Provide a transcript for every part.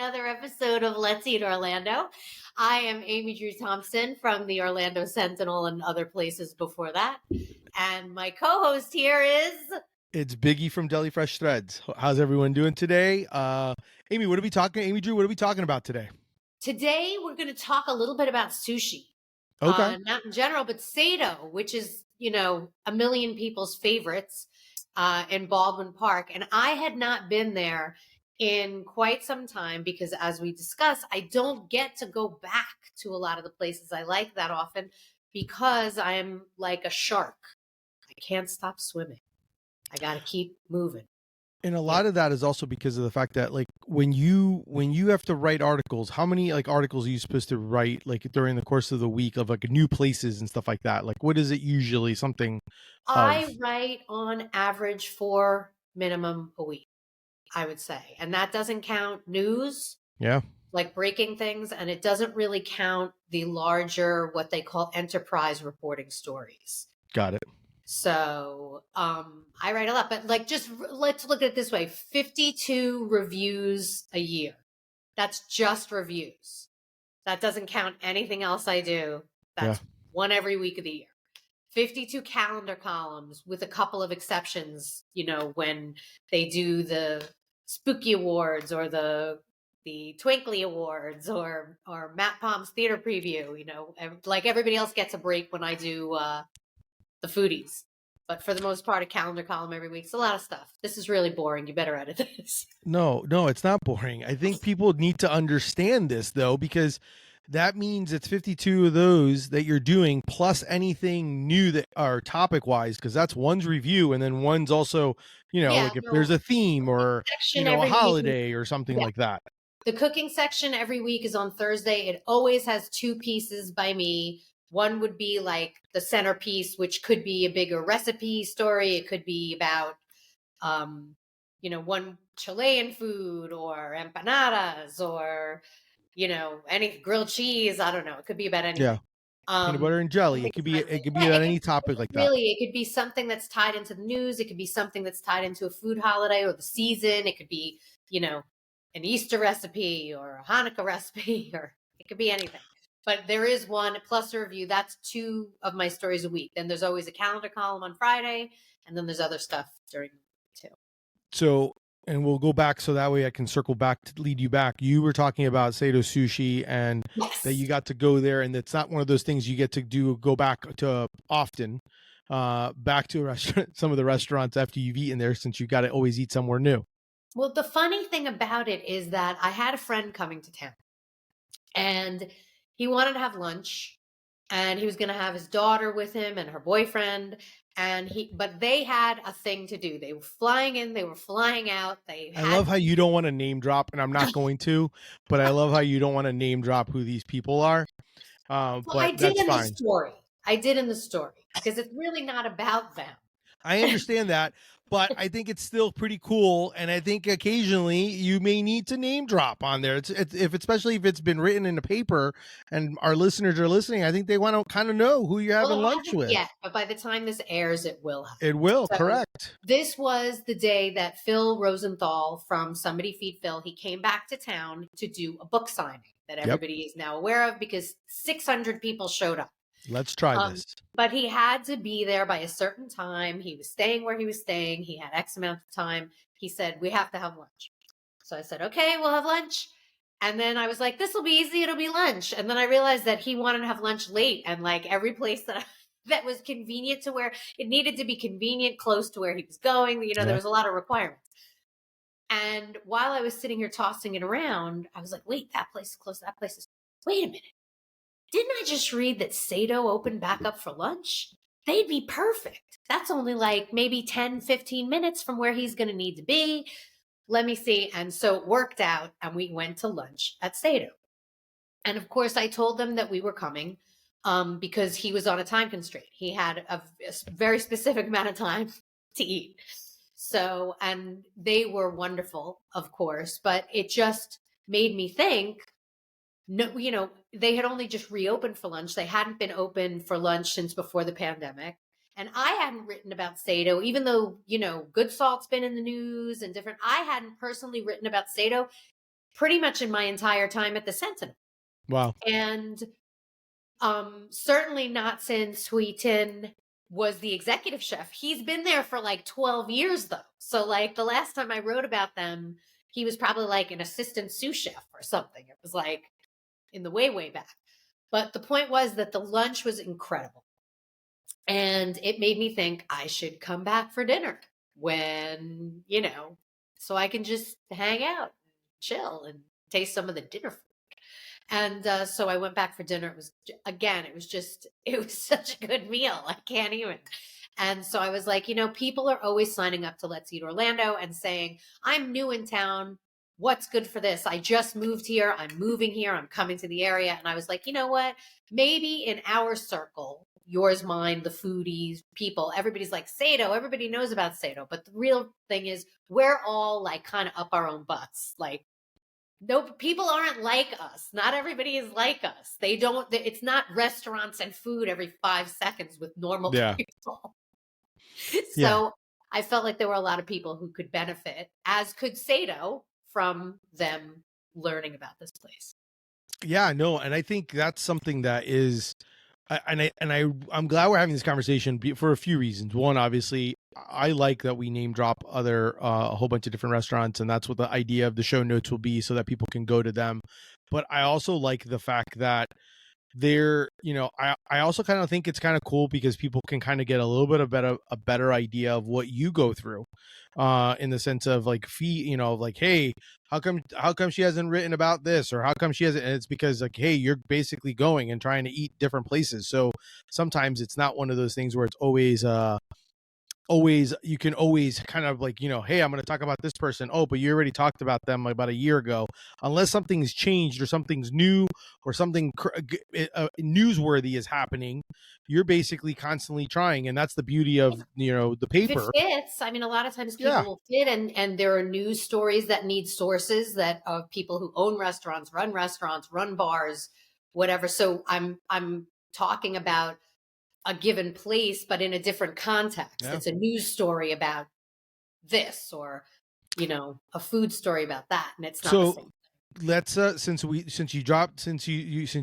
another episode of Let's Eat Orlando. I am Amy Drew Thompson from the Orlando Sentinel and other places before that. And my co-host here is... It's Biggie from Deli Fresh Threads. How's everyone doing today? Amy, Amy Drew, what are we talking about today? Today, we're going to talk a little bit about sushi. Okay. Not in general, but Seito, which is, a million people's favorites in Baldwin Park. And I had not been there in quite some time because, as we discussed, I don't get to go back to a lot of the places I like that often because I'm like a shark. I can't stop swimming. I got to keep moving. And a lot of that is also because of the fact that, like, when you have to write articles, how many articles are you supposed to write during the course of the week of new places and stuff like that? Like, what is it usually? Something I write on average 4 minimum a week, I would say. And that doesn't count news. Yeah. Like breaking things. And it doesn't really count the larger, what they call enterprise reporting stories. Got it. So I write a lot, but let's look at it this way. 52 reviews a year. That's just reviews. That doesn't count anything else I do. That's one every week of the year. 52 calendar columns with a couple of exceptions, when they do the Spooky Awards or the Twinkly Awards or Matt Palm's theater preview, like everybody else gets a break when I do the foodies. But for the most part, a calendar column every week. It's a lot of stuff. This is really boring. You better edit this. No, it's not boring. I think people need to understand this, though, because that means it's 52 of those that you're doing plus anything new that are topic wise, because that's one's review. And then one's also, if there's a theme or, a holiday or something like that. The cooking section every week is on Thursday. It always has 2 pieces by me. One would be like the centerpiece, which could be a bigger recipe story. It could be about, one Chilean food or empanadas or, any grilled cheese. I don't know. It could be about anything. Yeah. Peanut butter and jelly. It could be about any topic like that. Really, it could be something that's tied into the news. It could be something that's tied into a food holiday or the season. It could be, an Easter recipe or a Hanukkah recipe, or it could be anything. But there is one plus a review. That's 2 of my stories a week. Then there's always a calendar column on Friday, and then there's other stuff during the week too. So, and we'll go back so that way I can circle back to lead you back. You were talking about Seito Sushi and that you got to go there, and it's not one of those things you get to go back to often, back to a restaurant, some of the restaurants after you've eaten there, since you got to always eat somewhere new. Well, the funny thing about it is that I had a friend coming to town, and he wanted to have lunch, and he was going to have his daughter with him and her boyfriend. But they had a thing to do. They were flying in, they were flying out. I love how you don't want to name drop, and I'm not going to, but I love how you don't want to name drop who these people are. Well, but I did in fine. the story. I did in the story because it's really not about them. I understand that, but I think it's still pretty cool, and I think occasionally you may need to name drop on there. Especially if it's been written in a paper and our listeners are listening. I think they want to kind of know who you're having lunch with. Yeah, but by the time this airs, it will happen. It will, so, correct. This was the day that Phil Rosenthal from Somebody Feed Phil, he came back to town to do a book signing that everybody is now aware of because 600 people showed up. Let's try this. But he had to be there by a certain time. He was staying where he was staying. He had X amount of time. He said, we have to have lunch. So I said, okay, we'll have lunch. And then I was like, this will be easy. It'll be lunch. And then I realized that he wanted to have lunch late. And like every place that was convenient to where it needed to be convenient, close to where he was going. There was a lot of requirements. And while I was sitting here tossing it around, I was like, wait, that place is close. That place is, wait a minute. Didn't I just read that Seito opened back up for lunch? They'd be perfect. That's only like maybe 10, 15 minutes from where he's going to need to be. Let me see. And so it worked out, and we went to lunch at Seito. And of course, I told them that we were coming because he was on a time constraint. He had a very specific amount of time to eat. So, and they were wonderful, of course, but it just made me think, no, they had only just reopened for lunch. They hadn't been open for lunch since before the pandemic. And I hadn't written about Seito, even though, Good Salt's been in the news and different. I hadn't personally written about Seito. pretty much in my entire time at the Sentinel. Wow. And certainly not since Hui Tin was the executive chef. He's been there for like 12 years though. So like the last time I wrote about them, he was probably like an assistant sous chef or something. It was like in the way back. But the point was that the lunch was incredible. And it made me think I should come back for dinner when, so I can just hang out, chill, and taste some of the dinner food. And so I went back for dinner. It was, again, it was such a good meal. I can't even. And so I was like, people are always signing up to Let's Eat Orlando and saying, I'm new in town. What's good for this? I just moved here. I'm moving here. I'm coming to the area. And I was like, you know what? Maybe in our circle, yours, mine, the foodies, people, everybody's like Seito. Everybody knows about Seito. But the real thing is we're all like kind of up our own butts. Like, no, people aren't like us. Not everybody is like us. It's not restaurants and food every 5 seconds with normal people. So I felt like there were a lot of people who could benefit, as could Seito, from them learning about this place. Yeah, no, and I think that's something that is, I'm glad we're having this conversation for a few reasons. One, obviously, I like that we name drop a whole bunch of different restaurants, and that's what the idea of the show notes will be, so that people can go to them. But I also like the fact that I also kind of think it's kind of cool because people can kind of get a little bit of a better idea of what you go through, in the sense of like like, hey, how come she hasn't written about this, or how come she hasn't, and it's because like, hey, you're basically going and trying to eat different places. So sometimes it's not one of those things where it's always you can always kind of like, hey, I'm going to talk about this person. Oh, but you already talked about them about a year ago. Unless something's changed or something's new or something newsworthy is happening, you're basically constantly trying. And that's the beauty of, the paper. If it fits, I mean, a lot of times people will fit, and there are news stories that need sources that of people who own restaurants, run bars, whatever. So I'm talking about a given place, but in a different context. Yeah. It's a news story about this, or a food story about that, and it's not the same. Let's since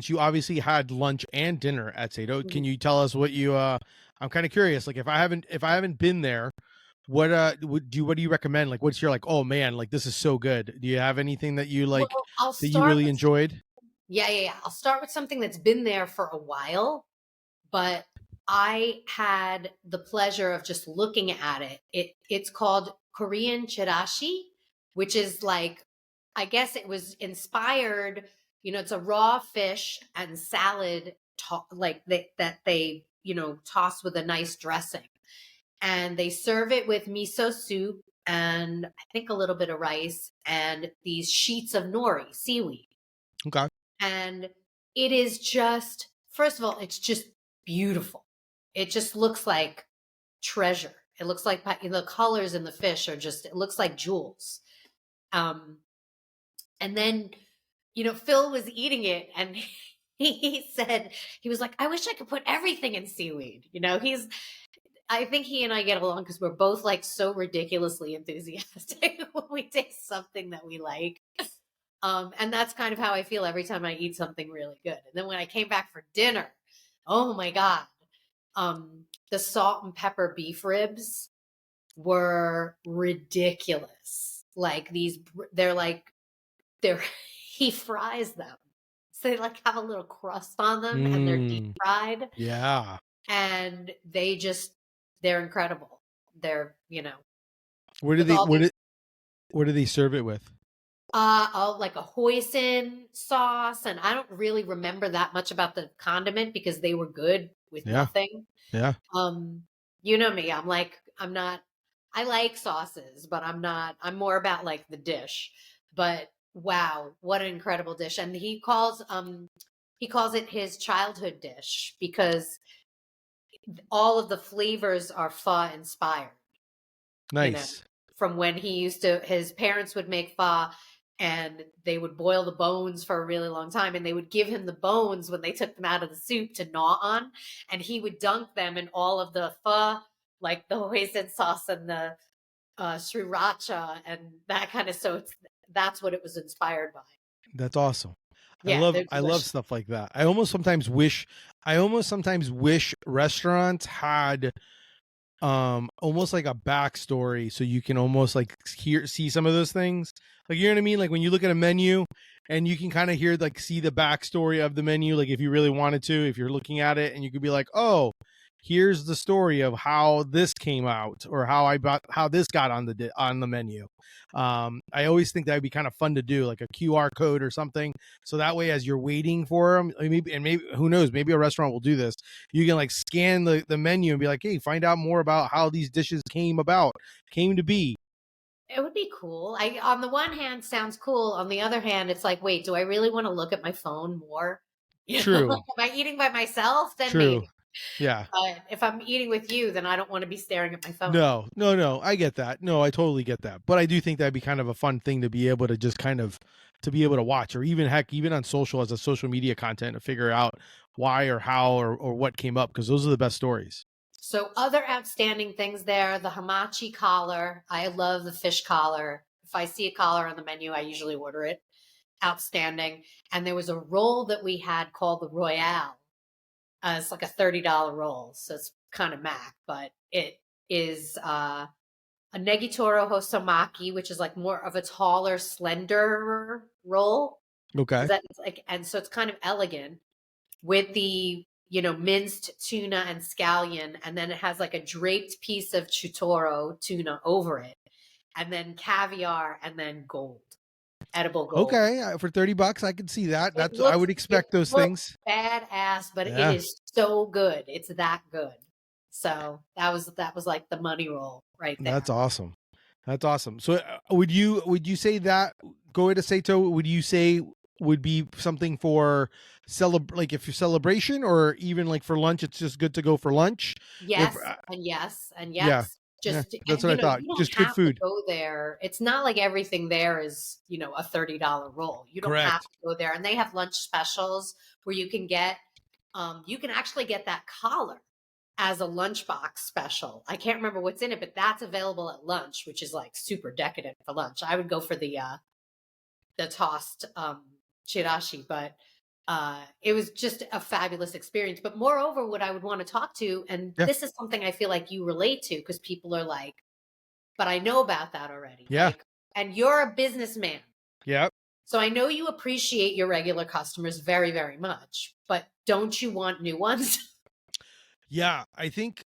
you obviously had lunch and dinner at Seito, can you tell us what you I'm kind of curious, like if I haven't been there, what do you recommend? Like what's your like, oh man, like this is so good. Do you have anything that you like that you really enjoyed? Yeah. I'll start with something that's been there for a while, but I had the pleasure of just looking at it. It's called Korean chirashi, which is like, I guess it was inspired, it's a raw fish and salad that they, toss with a nice dressing. And they serve it with miso soup and I think a little bit of rice and these sheets of nori, seaweed. Okay. And it is just, first of all, it's just beautiful. It just looks like treasure. It looks like the colors in the fish are just, it looks like jewels. And then, Phil was eating it and he said, he was like, I wish I could put everything in seaweed. I think he and I get along because we're both like so ridiculously enthusiastic when we taste something that we like. And that's kind of how I feel every time I eat something really good. And then when I came back for dinner, oh my God, the salt and pepper beef ribs were ridiculous. Like he fries them. So they like have a little crust on them and they're deep fried. Yeah. And they're incredible. They're, What do they serve it with? Like a hoisin sauce, and I don't really remember that much about the condiment because they were good with nothing. Yeah. You know me, I like sauces, but I'm more about like the dish. But wow, what an incredible dish. And he calls it his childhood dish because all of the flavors are pho inspired. Nice. From when his parents would make pho and they would boil the bones for a really long time and they would give him the bones when they took them out of the soup to gnaw on, and he would dunk them in all of the pho, like the hoisin sauce and the sriracha and that kind of, so that's what it was inspired by. That's awesome. Yeah, they're I love delicious. stuff like that. I almost sometimes wish restaurants had almost like a backstory so you can almost like see some of those things. Like, you know what I mean? Like when you look at a menu and you can kind of hear, like, see the backstory of the menu, like if you really wanted to, if you're looking at it, and you could be like, oh, here's the story of how this came out, or how this got on the menu. I always think that'd be kind of fun to do, like a QR code or something, so that way as you're waiting for them, maybe who knows, maybe a restaurant will do this, you can like scan the menu and be like, hey, find out more about how these dishes came to be. It would be cool. On the one hand, sounds cool. On the other hand, it's like, wait, do I really want to look at my phone more? You know, True. am I eating by myself? Then True. maybe. Yeah. But if I'm eating with you, then I don't want to be staring at my phone. No, I get that. No, I totally get that. But I do think that'd be kind of a fun thing to be able to just kind of to be able to watch, or even heck, even on social, as a social media content, to figure out why or how or what came up, because those are the best stories. So other outstanding things there, the hamachi collar. I love the fish collar. If I see a collar on the menu, I usually order it. Outstanding. And there was a roll that we had called the Royale. It's like a $30 roll. So it's kind of mac, but it is a negitoro hosomaki, which is like more of a taller, slender roll. Okay. Is that like, and so it's kind of elegant with the, minced tuna and scallion, and then it has like a draped piece of chutoro tuna over it, and then caviar, and then gold, edible gold. Okay, for $30, I could see that. It I would it expect those looks things. badass, but it Yeah, is so good. It's that good. So that was like the money roll right there. that's awesome. That's awesome. So, would you say that go to Seito? Would you say would be something for like if you're celebration, or even like for lunch? It's just good to go for lunch. If Yes, and yes, and Yeah, yes. yeah, Just, that's and what I thought. you don't Just good have to food. go there. It's not like everything there is, a $30 roll. You don't have Correct. to go there. And they have lunch specials where you can actually get that collar as a lunchbox special. I can't remember what's in it, but that's available at lunch, which is like super decadent for lunch. I would go for the tossed chirashi, but it was just a fabulous experience. But moreover, what I would want to talk to, and Yeah, this is something I feel like you relate to, because people are like, but I know about that already. yeah, Like, and you're a businessman. yeah, So I know you appreciate your regular customers very, very much, but don't you want new ones? yeah. I think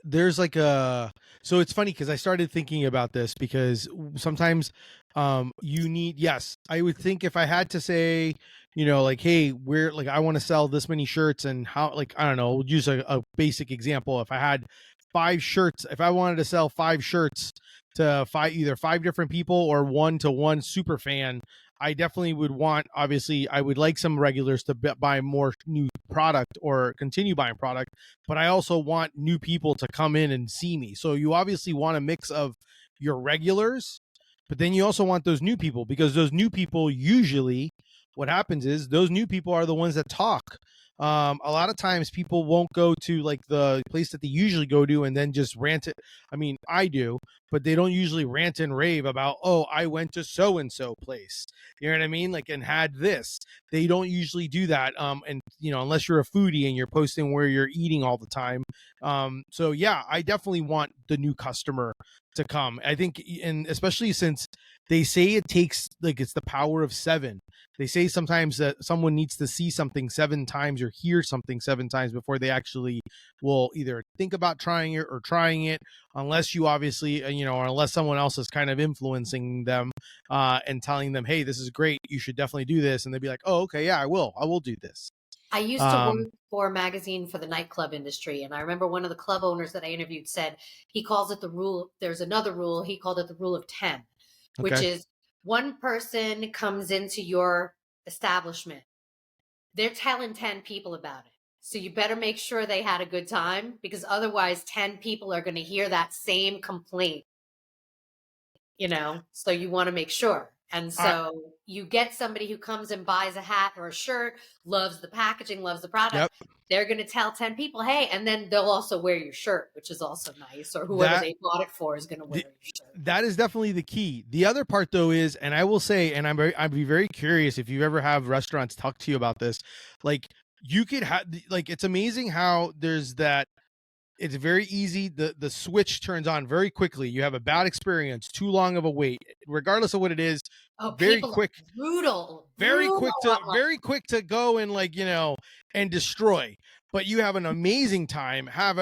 there's like a so it's funny because I started thinking about this because sometimes you need, yes, I would think if I had to say, like, hey, we're like, I want to sell this many shirts, and how, like, I don't know, we'll use a basic example. If I had 5 shirts, if I wanted to sell 5 shirts to either 5 different people or one to one super fan, I definitely would want, obviously I would like some regulars to buy more new product or continue buying product, but I also want new people to come in and see me. So you obviously want a mix of your regulars, but then you also want those new people, because those new people, usually what happens is those new people are the ones that talk. A lot of times people won't go to like the place that they usually go to and then just rant it. I mean, I do, but they don't usually rant and rave about, oh, I went to so and so place. You know what I mean? Like, and had this. They don't usually do that. And unless you're a foodie and you're posting where you're eating all the time. So yeah, I definitely want the new customer to come. I think, and especially since they say it takes, like, it's the power of 7. They say sometimes that someone needs to see something 7 times or hear something 7 times before they actually will either think about trying it or trying it, unless you obviously, or unless someone else is kind of influencing them and telling them, hey, this is great, you should definitely do this. And they'd be like, oh, okay, yeah, I will do this. I used to work for a magazine for the nightclub industry. And I remember one of the club owners that I interviewed said he calls it the rule. There's another rule. He called it the rule of 10, which Okay. is one person comes into your establishment. They're telling 10 people about it. So you better make sure they had a good time, because otherwise 10 people are going to hear that same complaint, so you want to make sure. And I so you get somebody who comes and buys a hat or a shirt, loves the packaging, loves the product. yep. They're going to tell 10 people, hey, and then they'll also wear your shirt, which is also nice, or whoever That they bought it for is going to wear the, your shirt. that is definitely the key. The other part though is, and I will say, and I'd be very curious if you ever have restaurants talk to you about this, like you could have, like, it's amazing how there's that. It's very easy. The switch turns on very quickly. You have a bad experience, too long of a wait, regardless of what it is. Oh, Very people are quick, brutal online. very quick to go and, like, and destroy. But you have an amazing time. Have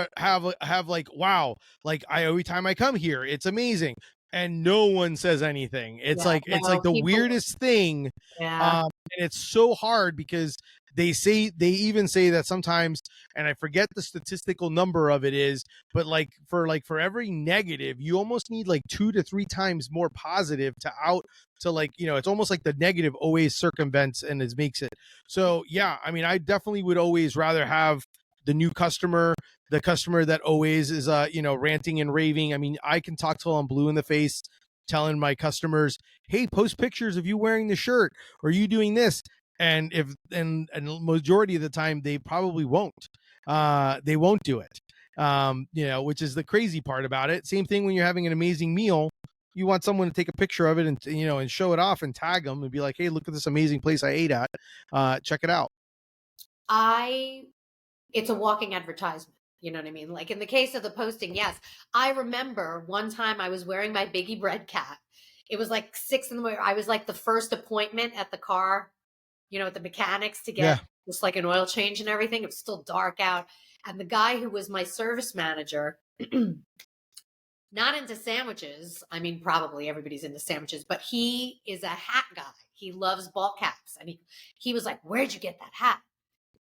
like, wow, like, I every time I come here, it's amazing, and no one says anything. Yeah, It's like no, the people, weirdest thing. yeah. And it's so hard because they even say that sometimes, and I forget the statistical number of it is, but for every negative, you almost need like 2 to 3 times more positive to, like, it's almost like the negative always circumvents and it makes it. So yeah, I mean, I definitely would always rather have the new customer, the customer that always is ranting and raving. I mean, I can talk till I'm blue in the face telling my customers, hey, post pictures of you wearing the shirt or you doing this. And if and majority of the time they probably won't. They won't do it. Which is the crazy part about it. Same thing when you're having an amazing meal. You want someone to take a picture of it and show it off and tag them and be like, hey, look at this amazing place I ate at. Check it out. It's a walking advertisement. You know what I mean? Like in the case of the posting, yes. I remember one time I was wearing my Biggie bread cap. It was like 6 in the morning. I was like the first appointment at the car, at the mechanics to Yeah. get just like an oil change and everything. It was still dark out. And the guy who was my service manager, not into sandwiches. I mean, probably everybody's into sandwiches, but he is a hat guy. He loves ball caps. And he was like, where'd you get that hat?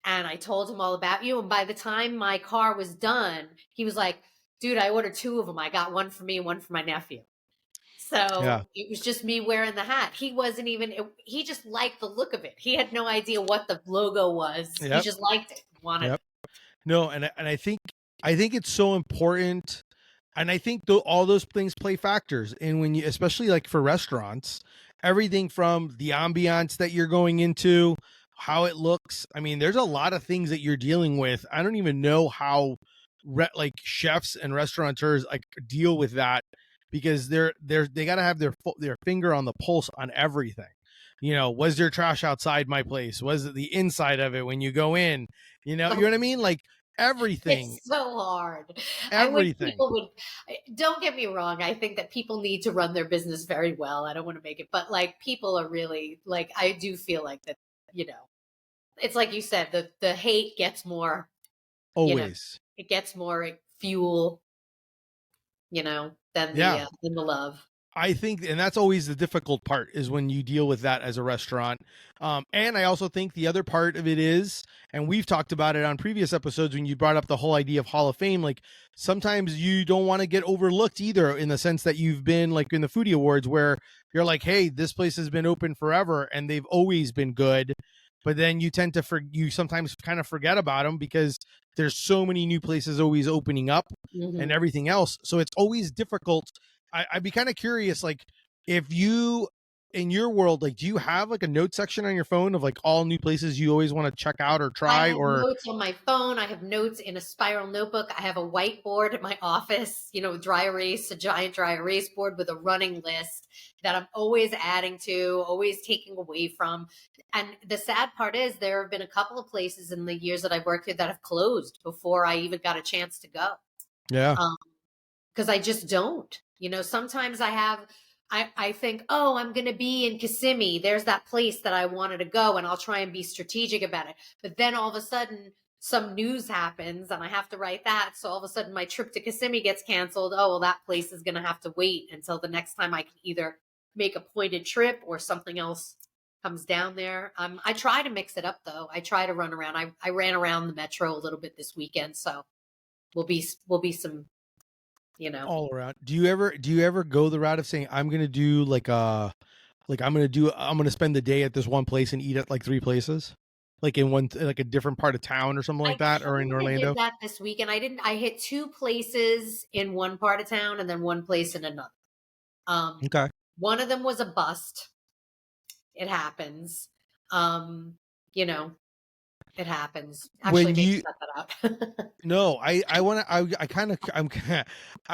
And I told him all about you. And by the time my car was done, he was like, dude, I ordered 2 of them. I got one for me and one for my nephew. Yeah. So it was just me wearing the hat. He wasn't even, he just liked the look of it. He had no idea what the logo was. He Yep. just liked it, wanted Yep. it. No, and I think it's so important, and I think all those things play factors. And when you, especially like for restaurants, everything from the ambiance that you're going into, how it looks. I mean, there's a lot of things that you're dealing with. I don't even know how like chefs and restaurateurs like deal with that because they got to have their finger on the pulse on everything. Was there trash outside my place? Was it the inside of it when you go in? You know what I mean? Like everything, It's so hard. I wish everything. people would, don't get me wrong. I think that people need to run their business very well. I don't want to make it, but like people are really like, I do feel like that, it's like you said, the hate gets more, Always. it gets more fuel, than Yeah. than the love. I think, and that's always the difficult part is when you deal with that as a restaurant. And I also think the other part of it is, and we've talked about it on previous episodes when you brought up the whole idea of Hall of Fame, like sometimes you don't want to get overlooked either in the sense that you've been like in the Foodie Awards where you're like, hey, this place has been open forever and they've always been good. But then you tend to you sometimes kind of forget about them because there's so many new places always opening up and everything else. So it's always difficult. I'd be kind of curious, like, if you, in your world, like, do you have like a note section on your phone of like all new places you always want to check out or I try? have Or notes on my phone. I have notes in a spiral notebook. I have a whiteboard at my office, dry erase, a giant dry erase board with a running list that I'm always adding to, always taking away from. And the sad part is there have been a couple of places in the years that I've worked here that have closed before I even got a chance to go. yeah, Because I just don't. Sometimes I think, oh, I'm going to be in Kissimmee. There's that place that I wanted to go, and I'll try and be strategic about it. But then all of a sudden, some news happens, and I have to write that. So all of a sudden, my trip to Kissimmee gets canceled. Oh, well, that place is going to have to wait until the next time I can either make a pointed trip or something else comes down there. I try to mix it up, though. I try to run around. I ran around the metro a little bit this weekend, so we'll be some. all around. Do you ever go the route of saying I'm gonna do I'm gonna spend the day at this one place and eat at like 3 places, like in one like a different part of town or something I like that, or in kind of Orlando? did that this weekend. I hit 2 places in one part of town and then one place in another. Um, Okay. one of them was a bust. It happens. You know, it happens. Actually, When maybe you set that up. No, I want to. I kind of. I'm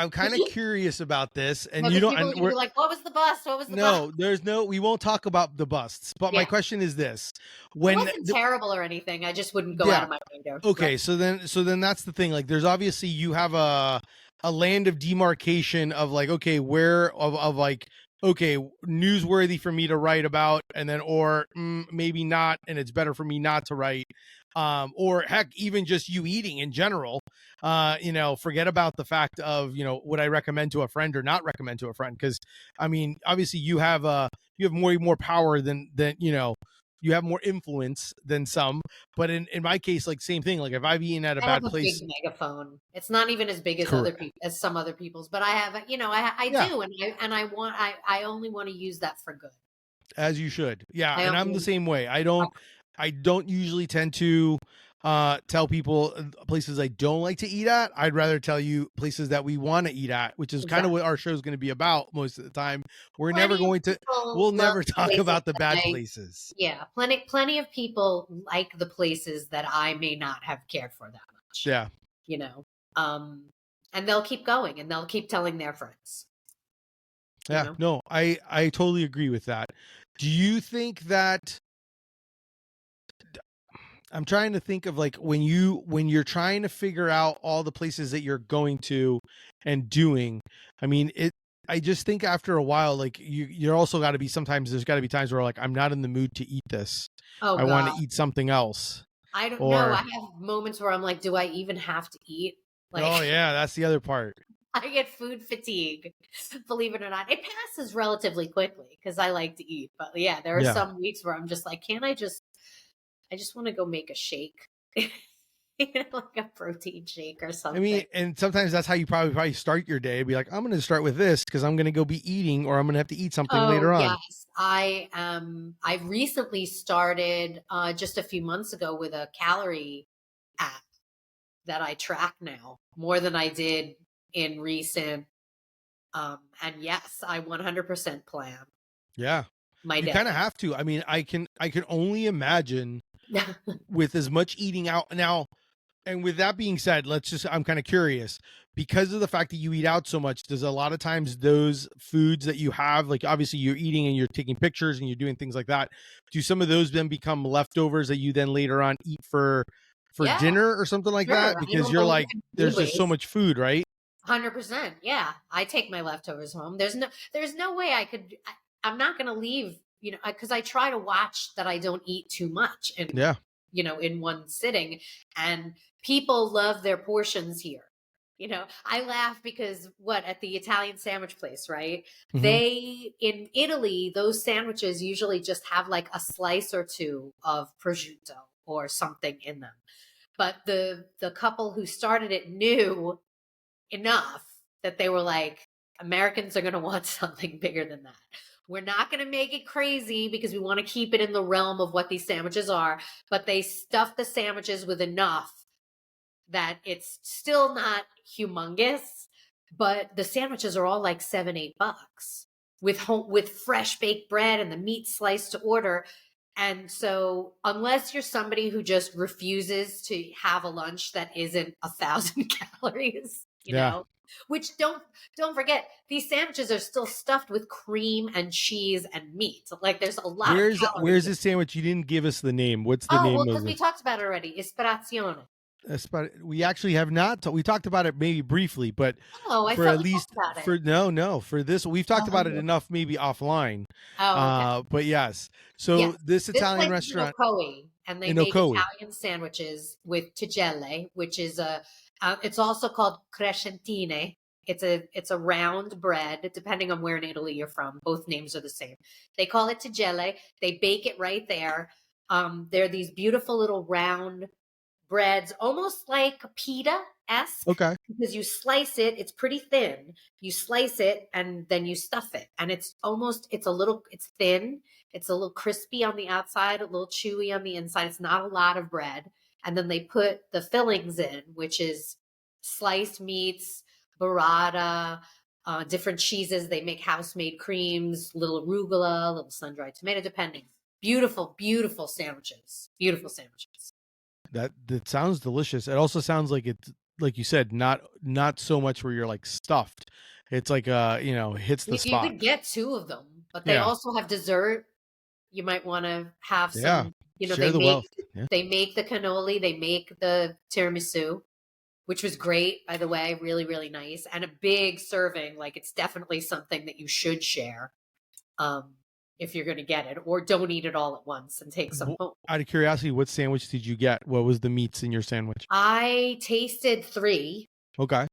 kind of curious about this, and No, you because don't. people are And gonna be we're like, "What was the bust? What was the bust?" no. There's no. We won't talk about the busts. But my Yeah, question is this: it when wasn't the terrible or anything. I just wouldn't go out yeah. of my way to Okay, rep. so then that's the thing. Like, there's obviously you have a land of demarcation of like, okay, where of like, okay, newsworthy for me to write about, and then or maybe not, and it's better for me not to write, or heck, even just you eating in general. Forget about the fact of would I recommend to a friend or not recommend to a friend? Because I mean, obviously you have more power than you have more influence than some, but in my case, like same thing. Like if I've eaten at a I have bad a big place, megaphone. It's not even as big as other correct. people, as some other people's, but I have, I Yeah, do, I only want to use that for good. as you should. Yeah, I and I'm the only, same way. I don't usually tend to tell people places I don't like to eat at. I'd rather tell you places that we want to eat at, which is kind of exactly. what our show is going to be about most of the time. We're never Plenty of going to people we'll love never the talk places about the that bad places. yeah, plenty of people like the places that I may not have cared for that much, Yeah. you know. Um, and they'll keep going and they'll keep telling their friends, you Yeah, know. no, I totally agree with that. Do you think that I'm trying to think of like when you're trying to figure out all the places that you're going to and doing. I mean, I just think after a while, like you're also got to be sometimes there's got to be times where like I'm not in the mood to eat this. Oh I want God, to eat something else. I don't know. I Or have moments where I'm like, do I even have to eat? oh Like, yeah, that's the other part. I get food fatigue, believe it or not. It passes relatively quickly because I like to eat. But yeah, there are Yeah. some weeks where I'm just like, I just want to go make a shake, like a protein shake or I mean, something. and sometimes that's how you probably start your day. Be like, I'm going to start with this because I'm going to go be eating, or I'm going to have to eat something Oh, later on. yes. I recently started just a few months ago with a calorie app that I track now more than I did in recent. And yes, I 100% plan Yeah. my You kind of day. have to. I mean, I can only imagine with as much eating out now. And with that being said, I'm kind of curious because of the fact that you eat out so much. Does a lot of times those foods that you have, like obviously you're eating and you're taking pictures and you're doing things like that, do some of those then become leftovers that you then later on eat for Yeah, dinor or something like sure. that? I Because don't you're believe like, in food there's just so waste. much food, right? 100%. Yeah. I take my leftovers home. There's no way I'm not going to leave, because I try to watch that I don't eat too much Yeah. in one sitting. And people love their portions here. I laugh because at the Italian sandwich place, right? Hmm. In Italy, those sandwiches usually just have like a slice or two of prosciutto or something in them. But the couple who started it knew enough that they were like, Americans are going to want something bigger than that. We're not going to make it crazy because we want to keep it in the realm of what these sandwiches are, but they stuff the sandwiches with enough that it's still not humongous, but the sandwiches are all like $7, $8 with fresh baked bread and the meat sliced to order. And so unless you're somebody who just refuses to have a lunch that isn't 1,000 calories, Yeah. which don't forget, these sandwiches are still stuffed with cream and cheese and meat. Like there's a lot of Where's calories. the sandwich? You didn't give us the name. What's the Oh, well, name of because the? we talked about it already. Ispirazione. We actually have not. We talked about it maybe briefly, but Oh, I for thought at we talked least about it. for no for this we've talked about it Oh, enough maybe offline. oh, okay. But yes. So Yes. this This Italian place is in restaurant Ocoee, and they in make Ocoee. Italian sandwiches with tigelle, which is it's also called crescentine. It's a round bread, depending on where in Italy you're from. Both names are the same. They call it tigelle. They bake it right there. They're these beautiful little round breads, almost like pita-esque, Okay. because you slice it, it's pretty thin. You slice it and then you stuff it. And it's thin, it's a little crispy on the outside, a little chewy on the inside. It's not a lot of bread. And then they put the fillings in, which is sliced meats, burrata, different cheeses. They make house-made creams, little arugula, little sun-dried tomato, depending. Beautiful, beautiful sandwiches. Beautiful sandwiches. That sounds delicious. It also sounds like it's, like you said, not so much where you're like stuffed. It's like hits the You spot. could get two of them, but they Yeah. also have dessert. You might want to have Yeah. some, Share the wealth. Yeah. they make the cannoli, they make the tiramisu, which was great, by the way, really, really nice. And a big serving. Like it's definitely something that you should share. If you're going to get it, or don't eat it all at once and take some home. Out of curiosity, what sandwich did you get? What was the meats in your sandwich? I tasted 3. Okay.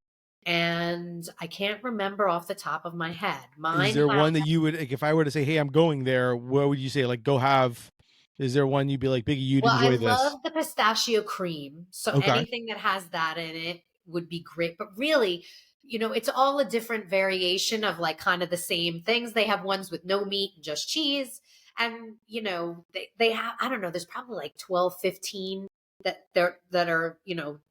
And I can't remember off the top of my head. Is there one that you would, like, if I were to say, hey, I'm going there, what would you say? Like, go have, is there one you'd be like, Biggie, you'd enjoy this? I love the pistachio cream. So anything that has that in it would be great. But really, it's all a different variation of like kind of the same things. They have ones with no meat and just cheese. And, they have, I don't know, there's probably like 12, 15 that are,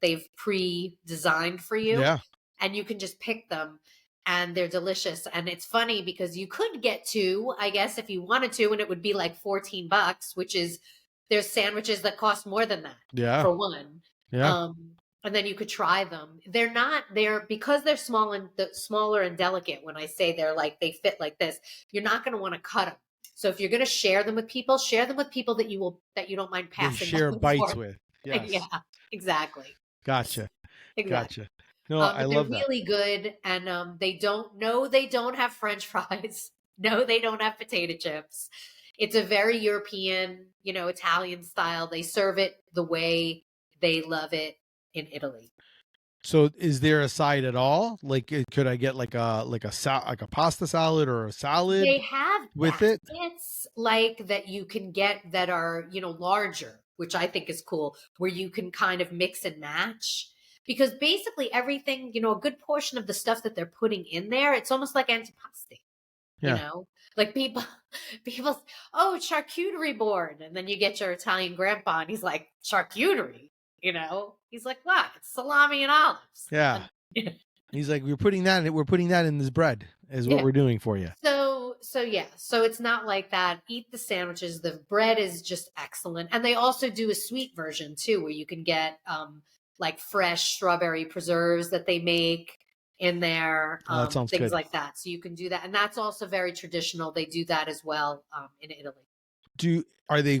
they've pre-designed for you. Yeah. And you can just pick them and they're delicious. And it's funny because you could get 2, I guess, if you wanted to, and it would be like $14, which is, there's sandwiches that cost more than that for one. Yeah. And then you could try them. They're because they're smaller and delicate. When I say they fit like this, you're not going to want to cut them. So if you're going to share them with people that you don't mind passing. Share bites with. Yes. Yeah, exactly. Gotcha. Exactly. Gotcha. No, I love that. They're really good, and they don't have French fries. No, they don't have potato chips. It's a very European, Italian style. They serve it the way they love it in Italy. So, is there a side at all? Like, could I get like a pasta salad or a salad? They have with it, like that you can get that are larger, which I think is cool, where you can kind of mix and match. Because basically everything, a good portion of the stuff that they're putting in there, it's almost like antipasti. Yeah. Like people, charcuterie board. And then you get your Italian grandpa and he's like, charcuterie, he's like, what? It's salami and olives. Yeah. He's like, we're putting that in this bread is what we're doing for you. So it's not like that. Eat the sandwiches. The bread is just excellent. And they also do a sweet version too, where you can get, like fresh strawberry preserves that they make in there, that sounds things good. like that. So you can do that. And that's also very traditional. They do that as well in Italy. Are they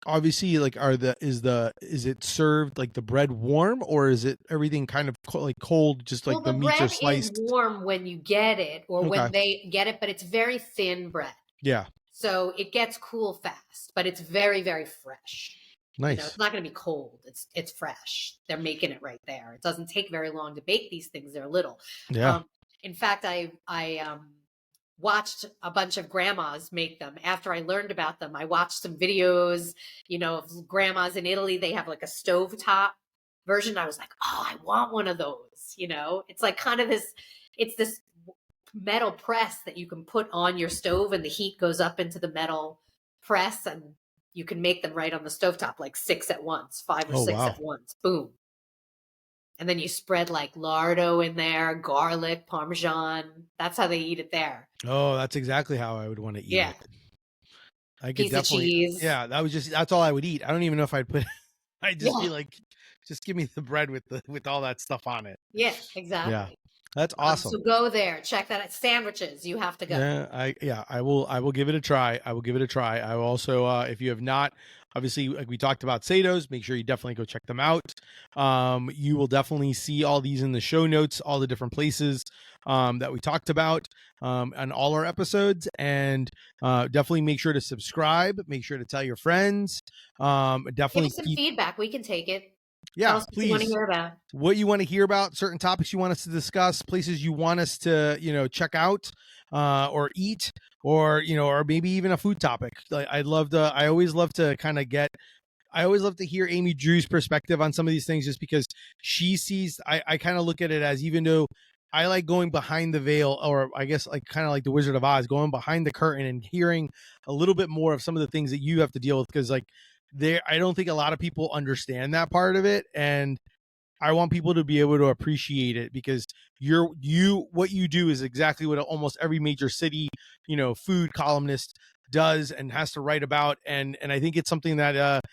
obviously like, is it served like the bread warm, or is it everything kind of cold, just like the meats are sliced? Is warm when you get it or when they get it, but it's very thin bread. Yeah. So it gets cool fast, but it's very, very fresh. Nice. It's not going to be cold. It's fresh. They're making it right there. It doesn't take very long to bake these things. They're little. Yeah. In fact, I watched a bunch of grandmas make them. After I learned about them, I watched some videos, of grandmas in Italy. They have like a stovetop version. I was like, oh, I want one of those. It's like kind of this metal press that you can put on your stove, and the heat goes up into the metal press, and you can make them right on the stovetop, like 6 at once, 5 or 6 at once. Boom. And then you spread like lardo in there, garlic, Parmesan. That's how they eat it there. Oh, that's exactly how I would want to eat it. I could piece definitely, of cheese. Yeah, that's all I would eat. I don't even know if I'd put, I'd just be like, just give me the bread with all that stuff on it. Yeah, exactly. Yeah. That's awesome. So go there, check that out. Sandwiches, you have to go. I will give it a try. I will also, if you have not, obviously, like we talked about Seito's, make sure you definitely go check them out. You will definitely see all these in the show notes, all the different places that we talked about on all our episodes, and definitely make sure to subscribe. Make sure to tell your friends. Definitely give us some feedback. We can take it. Yeah, please. You want to hear about what you want to hear about, certain topics you want us to discuss, places you want us to, check out or eat, or maybe even a food topic. I always love to hear Amy Drew's perspective on some of these things, just because she sees, I kind of look at it as, even though I like going behind the veil, or I guess like kind of like the Wizard of Oz, going behind the curtain and hearing a little bit more of some of the things that you have to deal with. Because I don't think a lot of people understand that part of it. And I want people to be able to appreciate it, because what you do is exactly what almost every major city, food columnist does and has to write about. And I think it's something that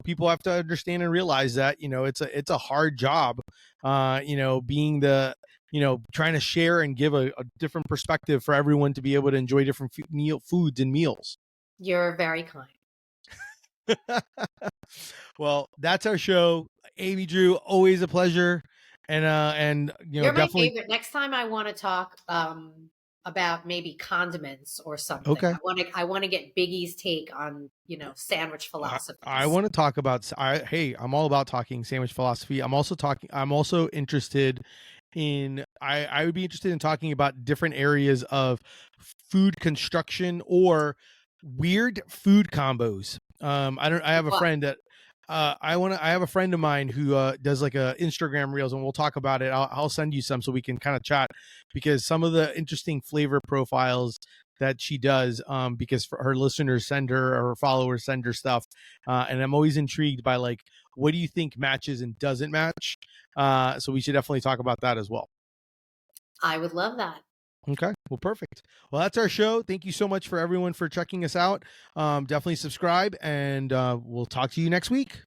people have to understand and realize that it's a hard job, being the trying to share and give a different perspective for everyone to be able to enjoy different foods and meals. You're very kind. Well, that's our show. Amy, Drew, always a pleasure. And You're my definitely. favorite. Next time I want to talk about maybe condiments or something. Okay. I want to get Biggie's take on, sandwich I philosophies. want to talk about. Hey, I'm all about talking sandwich philosophy. I'm also interested in. I would be interested in talking about different areas of food construction or weird food combos. I have a What? friend that. I have a friend of mine who does like a Instagram reels, and we'll talk about it. I'll send you some so we can kind of chat, because some of the interesting flavor profiles that she does, because for her listeners send her, or her followers send her stuff, and I'm always intrigued by, like, what do you think matches and doesn't match. So we should definitely talk about that as well. I would love that. Okay, well, perfect. Well, that's our show. Thank you so much for everyone for checking us out. Definitely subscribe, and we'll talk to you next week.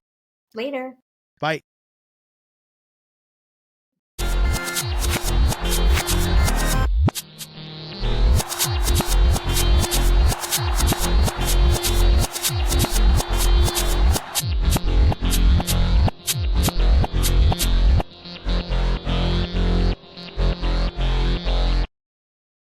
Later. Bye.